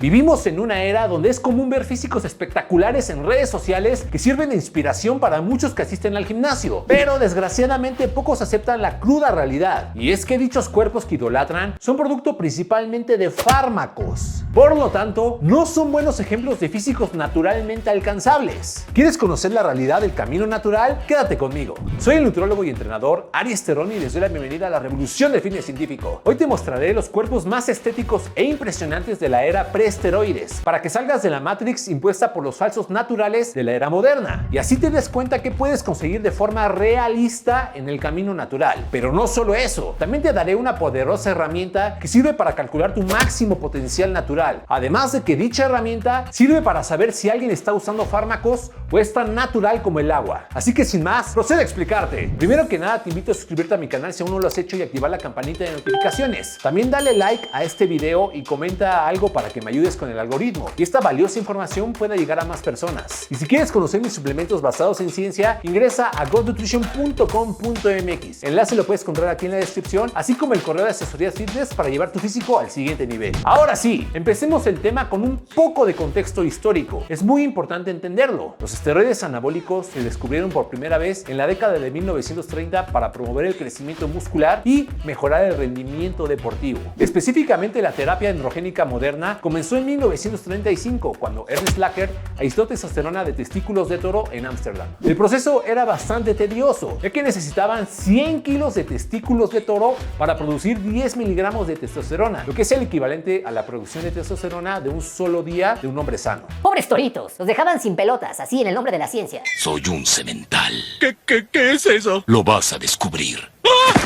Vivimos en una era donde es común ver físicos espectaculares en redes sociales que sirven de inspiración para muchos que asisten al gimnasio, pero desgraciadamente pocos aceptan la cruda realidad, y es que dichos cuerpos que idolatran son producto principalmente de fármacos. Por lo tanto, no son buenos ejemplos de físicos naturalmente alcanzables. ¿Quieres conocer la realidad del camino natural? Quédate conmigo. Soy el nutrólogo y entrenador Aries Terrón y les doy la bienvenida a la revolución del fitness científico. Hoy te mostraré los cuerpos más estéticos e impresionantes de la era esteroides, para que salgas de la Matrix impuesta por los falsos naturales de la era moderna, y así te des cuenta que puedes conseguir de forma realista en el camino natural. Pero no solo eso, también te daré una poderosa herramienta que sirve para calcular tu máximo potencial natural, además de que dicha herramienta sirve para saber si alguien está usando fármacos o es tan natural como el agua. Así que sin más, procedo a explicarte. Primero que nada, te invito a suscribirte a mi canal si aún no lo has hecho y activar la campanita de notificaciones. También dale like a este video y comenta algo para que me ayudes con el algoritmo y esta valiosa información pueda llegar a más personas. Y si quieres conocer mis suplementos basados en ciencia, ingresa a godnutrition.com.mx. Enlace lo puedes encontrar aquí en la descripción, así como el correo de asesorías fitness para llevar tu físico al siguiente nivel. Ahora sí, empecemos el tema con un poco de contexto histórico. Es muy importante entenderlo. Los esteroides anabólicos se descubrieron por primera vez en la década de 1930 para promover el crecimiento muscular y mejorar el rendimiento deportivo. Específicamente, la terapia androgénica moderna comenzó en 1935, cuando Ernst Lacker aisló testosterona de testículos de toro en Ámsterdam. El proceso era bastante tedioso, ya que necesitaban 100 kilos de testículos de toro para producir 10 miligramos de testosterona, lo que es el equivalente a la producción de testosterona de un solo día de un hombre sano. Pobres toritos, los dejaban sin pelotas, así en el nombre de la ciencia. Soy un semental. ¿Qué es eso? Lo vas a descubrir.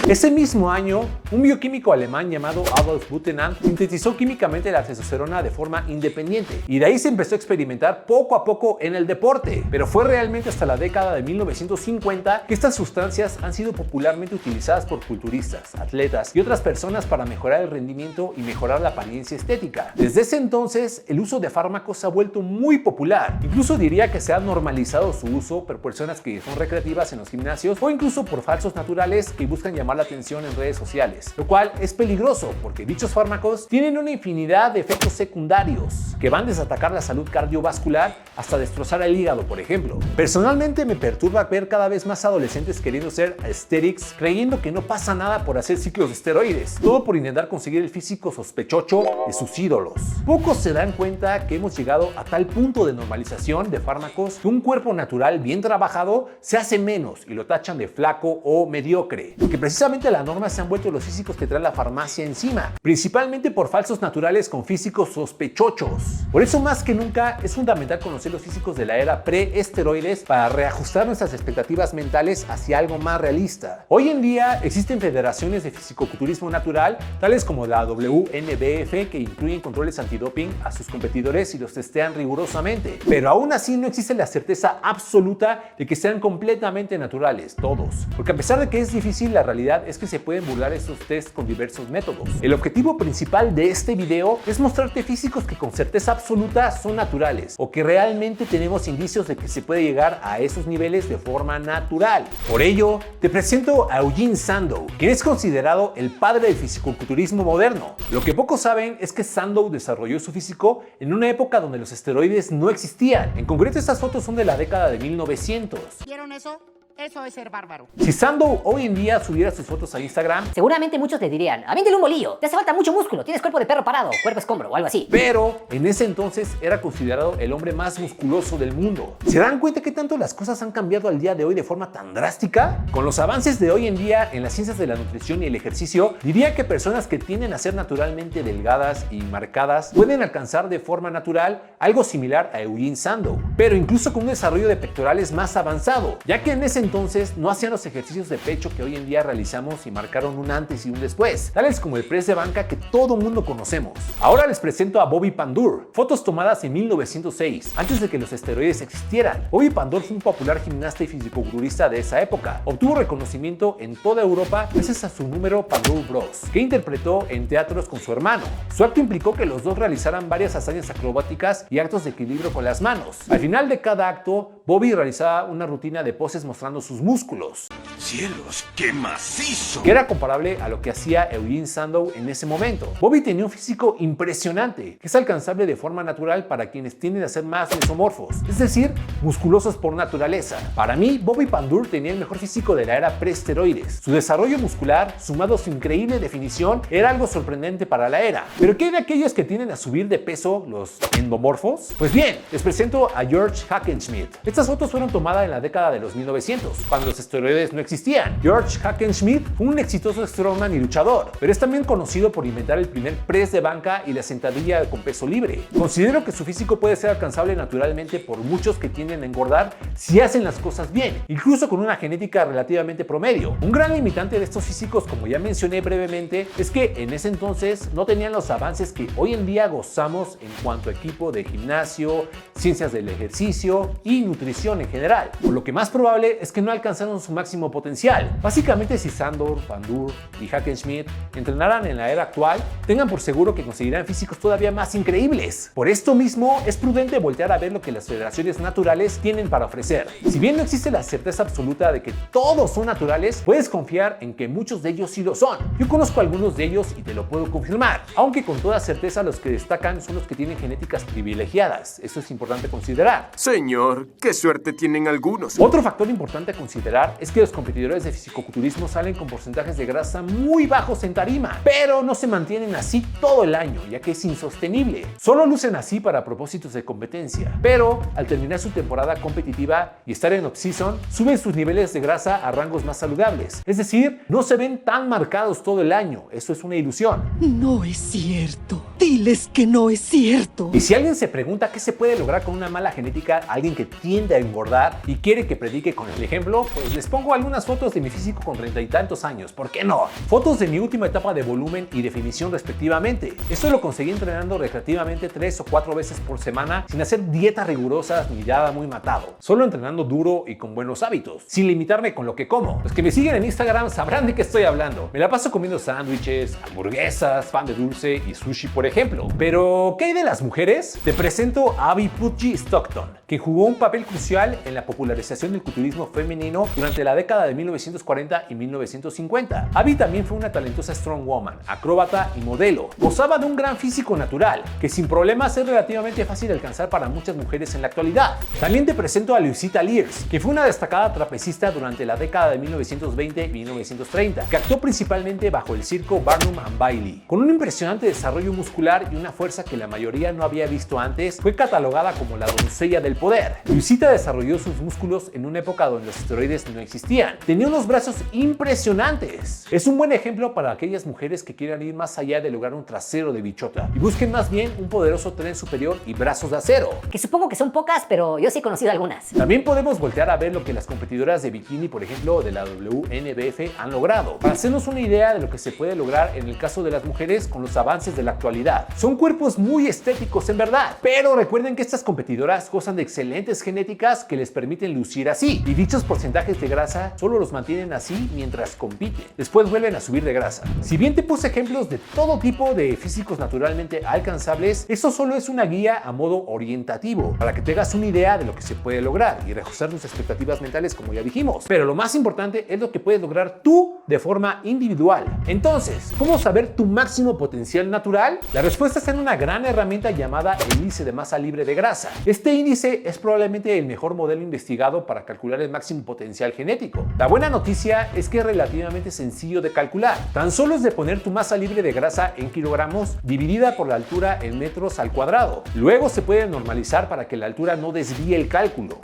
Ese mismo año, un bioquímico alemán llamado Adolf Butenandt sintetizó químicamente la testosterona de forma independiente, y de ahí se empezó a experimentar poco a poco en el deporte. Pero fue realmente hasta la década de 1950 que estas sustancias han sido popularmente utilizadas por culturistas, atletas y otras personas para mejorar el rendimiento y mejorar la apariencia estética. Desde ese entonces, el uso de fármacos se ha vuelto muy popular. Incluso diría que se ha normalizado su uso por personas que son recreativas en los gimnasios o incluso por falsos naturales que buscan llamar la atención en redes sociales, lo cual es peligroso porque dichos fármacos tienen una infinidad de efectos secundarios que van desde atacar la salud cardiovascular hasta destrozar el hígado, por ejemplo. Personalmente me perturba ver cada vez más adolescentes queriendo ser aesthetics, creyendo que no pasa nada por hacer ciclos de esteroides, todo por intentar conseguir el físico sospechoso de sus ídolos. Pocos se dan cuenta que hemos llegado a tal punto de normalización de fármacos que un cuerpo natural bien trabajado se hace menos y lo tachan de flaco o mediocre, porque precisamente la norma se han vuelto los físicos que trae la farmacia encima, principalmente por falsos naturales con físicos sospechosos. Por eso más que nunca es fundamental conocer los físicos de la era pre-esteroides para reajustar nuestras expectativas mentales hacia algo más realista. Hoy en día existen federaciones de fisicoculturismo natural, tales como la WNBF, que incluyen controles antidoping a sus competidores y los testean rigurosamente, pero aún así no existe la certeza absoluta de que sean completamente naturales, todos, porque a pesar de que es difícil, la realidad es que se pueden burlar estos tests con diversos métodos. El objetivo principal de este video es mostrarte físicos que con certeza absoluta son naturales o que realmente tenemos indicios de que se puede llegar a esos niveles de forma natural. Por ello, te presento a Eugene Sandow, quien es considerado el padre del fisicoculturismo moderno. Lo que pocos saben es que Sandow desarrolló su físico en una época donde los esteroides no existían. En concreto, estas fotos son de la década de 1900. ¿Vieron eso? Eso es ser bárbaro. Si Sandow hoy en día subiera sus fotos a Instagram, Seguramente muchos le dirían, aviéntale un bolillo, te hace falta mucho músculo, tienes cuerpo de perro parado, cuerpo escombro o algo así. pero en ese entonces era considerado el hombre más musculoso del mundo. ¿Se dan cuenta que tanto las cosas han cambiado al día de hoy de forma tan drástica? Con los avances de hoy en día en las ciencias de la nutrición y el ejercicio, diría que personas que tienden a ser naturalmente delgadas y marcadas pueden alcanzar de forma natural algo similar a Eugene Sandow, pero incluso con un desarrollo de pectorales más avanzado, ya que en ese entonces no hacían los ejercicios de pecho que hoy en día realizamos y marcaron un antes y un después, tales como el press de banca que todo mundo conocemos. Ahora les presento a Bobby Pandur, fotos tomadas en 1906, antes de que los esteroides existieran. Bobby Pandur fue un popular gimnasta y fisicoculturista de esa época. Obtuvo reconocimiento en toda Europa gracias a su número Pandur Bros, que interpretó en teatros con su hermano. Su acto implicó que los dos realizaran varias hazañas acrobáticas y actos de equilibrio con las manos. Al final de cada acto, Bobby realizaba una rutina de poses mostrando sus músculos, ¡Cielos, qué macizo! que era comparable a lo que hacía Eugene Sandow en ese momento. Bobby tenía un físico impresionante, que es alcanzable de forma natural para quienes tienden a ser más mesomorfos, es decir, musculosos por naturaleza. Para mí, Bobby Pandur tenía el mejor físico de la era pre-esteroides. Su desarrollo muscular, sumado a su increíble definición, era algo sorprendente para la era. ¿Pero qué hay de aquellos que tienden a subir de peso, los endomorfos? Pues bien, les presento a George Hackenschmidt. Estas fotos fueron tomadas en la década de los 1900, cuando los esteroides no existían. George Hackenschmidt fue un exitoso strongman y luchador, pero es también conocido por inventar el primer press de banca y la sentadilla con peso libre. Considero que su físico puede ser alcanzable naturalmente por muchos que tienden a engordar si hacen las cosas bien, incluso con una genética relativamente promedio. Un gran limitante de estos físicos, como ya mencioné brevemente, es que en ese entonces no tenían los avances que hoy en día gozamos en cuanto a equipo de gimnasio, ciencias del ejercicio y nutrición en general, por lo que más probable es que no alcanzaron su máximo potencial. Básicamente, si Sandow, Pandur y Hackenschmidt entrenaran en la era actual, tengan por seguro que conseguirán físicos todavía más increíbles. Por esto mismo, es prudente voltear a ver lo que las federaciones naturales tienen para ofrecer. Si bien no existe la certeza absoluta de que todos son naturales, puedes confiar en que muchos de ellos sí lo son. Yo conozco algunos de ellos y te lo puedo confirmar, aunque con toda certeza los que destacan son los que tienen genéticas privilegiadas. Eso es importante considerar. Señor, qué suerte tienen algunos. Otro factor importante a considerar es que los competidores de fisicoculturismo salen con porcentajes de grasa muy bajos en tarima, pero no se mantienen así todo el año, ya que es insostenible. Solo lucen así para propósitos de competencia, pero al terminar su temporada competitiva y estar en off-season, suben sus niveles de grasa a rangos más saludables. Es decir, no se ven tan marcados todo el año. Eso es una ilusión. No es cierto. Diles que no es cierto. Y si alguien se pregunta qué se puede lograr con una mala genética, alguien que tiende a engordar y quiere que predique con el ejemplo, pues les pongo algunas fotos de mi físico con 30 y tantos años. ¿Por qué no? Fotos de mi última etapa de volumen y definición respectivamente. Esto lo conseguí entrenando recreativamente 3 o 4 veces por semana, sin hacer dietas rigurosas ni nada muy matado. Solo entrenando duro y con buenos hábitos, sin limitarme con lo que como. Los que me siguen en Instagram sabrán de qué estoy hablando. Me la paso comiendo sándwiches, hamburguesas, pan de dulce y sushi, por ejemplo. Pero, ¿qué hay de las mujeres? Te presento a Abby Pudgy Stockton, que jugó un papel crucial en la popularización del culturismo femenino durante la década de 1940 y 1950. Abby también fue una talentosa strongwoman, acróbata y modelo. Gozaba de un gran físico natural, que sin problemas es relativamente fácil de alcanzar para muchas mujeres en la actualidad. También te presento a Lucita Lears, que fue una destacada trapecista durante la década de 1920 y 1930, que actuó principalmente bajo el circo Barnum and Bailey. Con un impresionante desarrollo muscular y una fuerza que la mayoría no había visto antes, fue catalogada como la doncella del poder. Lucita desarrolló sus músculos en una época donde los esteroides no existían. Tenía unos brazos impresionantes. Es un buen ejemplo para aquellas mujeres que quieran ir más allá de lograr un trasero de bichota y busquen más bien un poderoso tren superior y brazos de acero. Que supongo que son pocas, pero yo sí he conocido algunas. También podemos voltear a ver lo que las competidoras de bikini, por ejemplo, de la WNBF han logrado, para hacernos una idea de lo que se puede lograr en el caso de las mujeres con los avances de la actualidad. Son cuerpos muy estéticos en verdad, pero recuerden que estas competidoras gozan de excelentes genéticas que les permiten lucir así, y dichos porcentajes de grasa solo los mantienen así mientras compiten. Después vuelven a subir de grasa. Si bien te puse ejemplos de todo tipo de físicos naturalmente alcanzables, esto solo es una guía a modo orientativo, para que te hagas una idea de lo que se puede lograr y reforzar tus expectativas mentales, como ya dijimos. Pero lo más importante es lo que puedes lograr tú de forma individual. Entonces, ¿cómo saber tu máximo potencial natural? La respuesta está en una gran herramienta llamada el índice de masa libre de grasa. Este índice es probablemente el mejor modelo investigado para calcular el máximo potencial genético. La buena noticia es que es relativamente sencillo de calcular. Tan solo es de poner tu masa libre de grasa en kilogramos dividida por la altura en metros al cuadrado. Luego se puede normalizar para que la altura no desvíe el cálculo.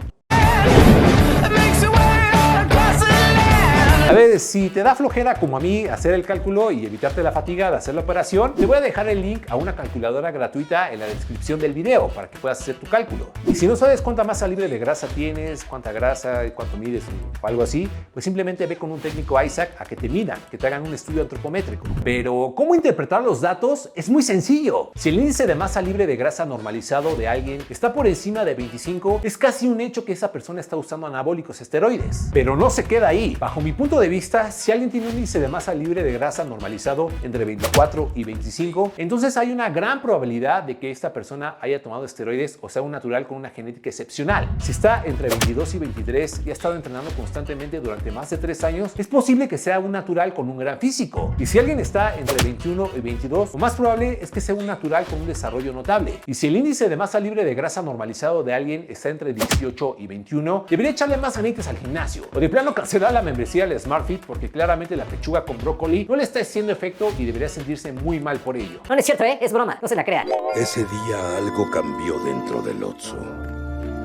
A ver, si te da flojera como a mí hacer el cálculo y evitarte la fatiga de hacer la operación, te voy a dejar el link a una calculadora gratuita en la descripción del video para que puedas hacer tu cálculo. Y si no sabes cuánta masa libre de grasa tienes, cuánta grasa y cuánto mides o algo así, pues simplemente ve con un técnico Isaac a que te midan, que te hagan un estudio antropométrico. Pero, ¿cómo interpretar los datos? Es muy sencillo. Si el índice de masa libre de grasa normalizado de alguien está por encima de 25, es casi un hecho que esa persona está usando anabólicos esteroides. Pero no se queda ahí. Bajo mi punto punto de vista, si alguien tiene un índice de masa libre de grasa normalizado entre 24 y 25, entonces hay una gran probabilidad de que esta persona haya tomado esteroides o sea un natural con una genética excepcional. Si está entre 22 y 23 y ha estado entrenando constantemente durante más de 3 años, es posible que sea un natural con un gran físico. Y si alguien está entre 21 y 22, lo más probable es que sea un natural con un desarrollo notable. Y si el índice de masa libre de grasa normalizado de alguien está entre 18 y 21, debería echarle más ganitas al gimnasio. O de plano cancelar la membresía al SmartFit porque claramente la pechuga con brócoli no le está haciendo efecto y debería sentirse muy mal por ello. No es cierto, es broma, no se la crean. Ese día algo cambió dentro del Otso.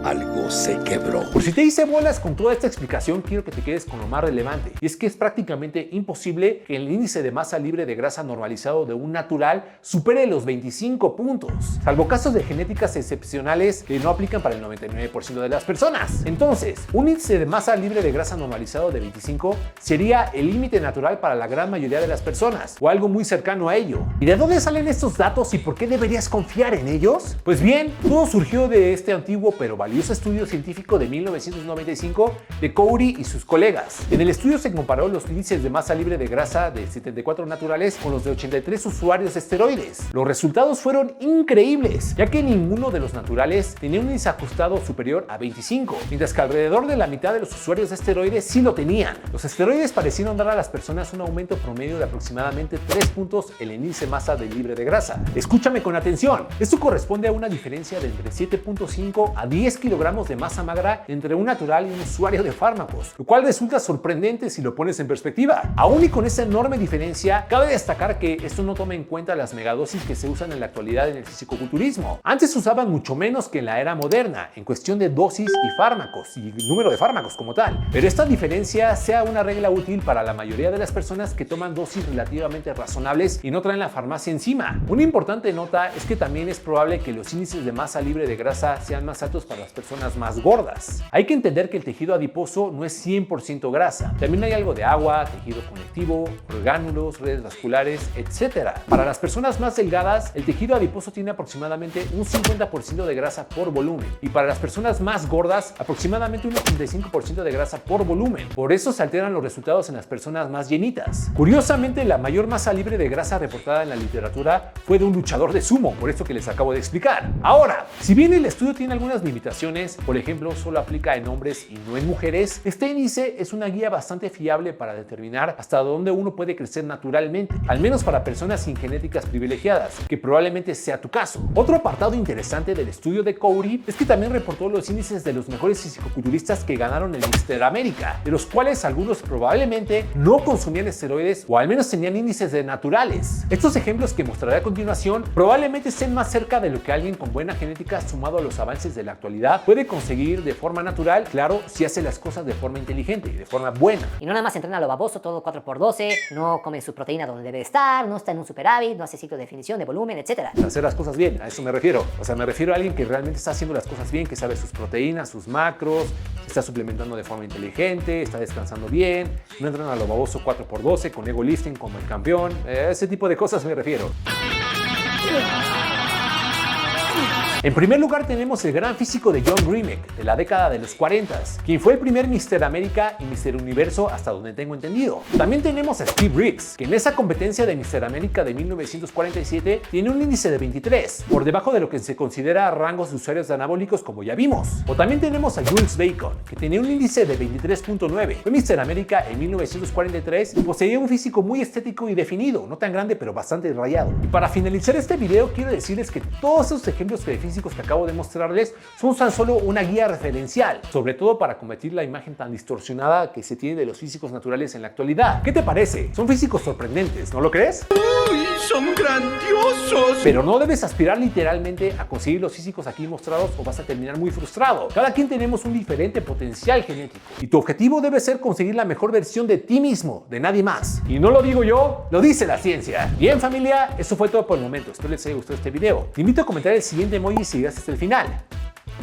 Algo se quebró. Por si te hice bolas con toda esta explicación, quiero que te quedes con lo más relevante. Y es que es prácticamente imposible que el índice de masa libre de grasa normalizado de un natural supere los 25 puntos, salvo casos de genéticas excepcionales que no aplican para el 99% de las personas. Entonces, un índice de masa libre de grasa normalizado de 25 sería el límite natural para la gran mayoría de las personas, o algo muy cercano a ello. ¿Y de dónde salen estos datos y por qué deberías confiar en ellos? Pues bien, todo surgió de este antiguo pero valioso estudio científico de 1995 de Cowrie y sus colegas. En el estudio se comparó los índices de masa libre de grasa de 74 naturales con los de 83 usuarios de esteroides. Los resultados fueron increíbles, ya que ninguno de los naturales tenía un índice ajustado superior a 25, mientras que alrededor de la mitad de los usuarios de esteroides sí lo tenían. Los esteroides parecieron dar a las personas un aumento promedio de aproximadamente 3 puntos en el índice masa libre de grasa. Escúchame con atención, esto corresponde a una diferencia de entre 7.5 a 10 kilogramos de masa magra entre un natural y un usuario de fármacos, lo cual resulta sorprendente si lo pones en perspectiva. Aún y con esa enorme diferencia, cabe destacar que esto no toma en cuenta las megadosis que se usan en la actualidad en el fisicoculturismo. Antes se usaban mucho menos que en la era moderna, en cuestión de dosis y fármacos, y número de fármacos como tal. Pero esta diferencia sea una regla útil para la mayoría de las personas que toman dosis relativamente razonables y no traen la farmacia encima. Una importante nota es que también es probable que los índices de masa libre de grasa sean más altos para las personas más gordas. Hay que entender que el tejido adiposo no es 100% grasa. También hay algo de agua, tejido conectivo, orgánulos, redes vasculares, etc. Para las personas más delgadas, el tejido adiposo tiene aproximadamente un 50% de grasa por volumen. Y para las personas más gordas, aproximadamente un 85% de grasa por volumen. Por eso se alteran los resultados en las personas más llenitas. Curiosamente, la mayor masa libre de grasa reportada en la literatura fue de un luchador de sumo, por esto que les acabo de explicar. Ahora, si bien el estudio tiene algunas limitaciones, por ejemplo, solo aplica en hombres y no en mujeres, este índice es una guía bastante fiable para determinar hasta dónde uno puede crecer naturalmente, al menos para personas sin genéticas privilegiadas, que probablemente sea tu caso. Otro apartado interesante del estudio de Cowrie es que también reportó los índices de los mejores fisicoculturistas que ganaron el Mr. América, de los cuales algunos probablemente no consumían esteroides o al menos tenían índices de naturales. Estos ejemplos que mostraré a continuación probablemente estén más cerca de lo que alguien con buena genética sumado a los avances de la actualidad puede conseguir de forma natural, claro, si hace las cosas de forma inteligente y de forma buena. Y no nada más entrena a lo baboso, todo 4x12, no come su proteína donde debe estar, no está en un superávit, no hace ciclo de definición, de volumen, etc. Hacer las cosas bien, a eso me refiero. O sea, me refiero a alguien que realmente está haciendo las cosas bien, que sabe sus proteínas, sus macros, está suplementando de forma inteligente, está descansando bien, no entrena a lo baboso 4x12 con ego lifting como el campeón, ese tipo de cosas me refiero. En primer lugar tenemos el gran físico de John Grimek, de la década de los 40, quien fue el primer Mr. América y Mr. Universo hasta donde tengo entendido. También tenemos a Steve Riggs, que en esa competencia de Mr. América de 1947 tiene un índice de 23, por debajo de lo que se considera rangos de usuarios de anabólicos como ya vimos. O también tenemos a Jules Bacon, que tenía un índice de 23.9, fue Mr. América en 1943 y poseía un físico muy estético y definido, no tan grande pero bastante rayado. Y para finalizar este video quiero decirles que todos esos ejemplos de físicos que acabo de mostrarles son tan solo una guía referencial, sobre todo para combatir la imagen tan distorsionada que se tiene de los físicos naturales en la actualidad. ¿Qué te parece? Son físicos sorprendentes, ¿no lo crees? ¡Uy, son grandiosos! Pero no debes aspirar literalmente a conseguir los físicos aquí mostrados o vas a terminar muy frustrado. Cada quien tenemos un diferente potencial genético y tu objetivo debe ser conseguir la mejor versión de ti mismo, de nadie más. Y no lo digo yo, lo dice la ciencia. Bien familia, eso fue todo por el momento. Espero les haya gustado este video. Te invito a comentar el siguiente emoji si llegaste hasta el final.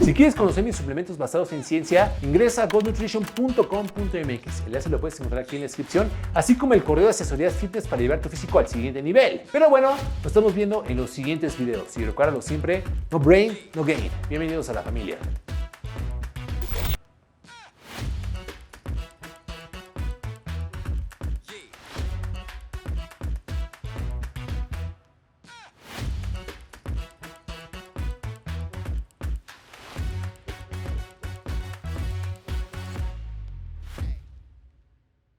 Si quieres conocer mis suplementos basados en ciencia, ingresa a gonutrition.com.mx. El enlace lo puedes encontrar aquí en la descripción, así como el correo de asesorías fitness para llevar tu físico al siguiente nivel. Pero bueno, nos estamos viendo en los siguientes videos. Y recuérdalo siempre, no brain, no gain. Bienvenidos a la familia.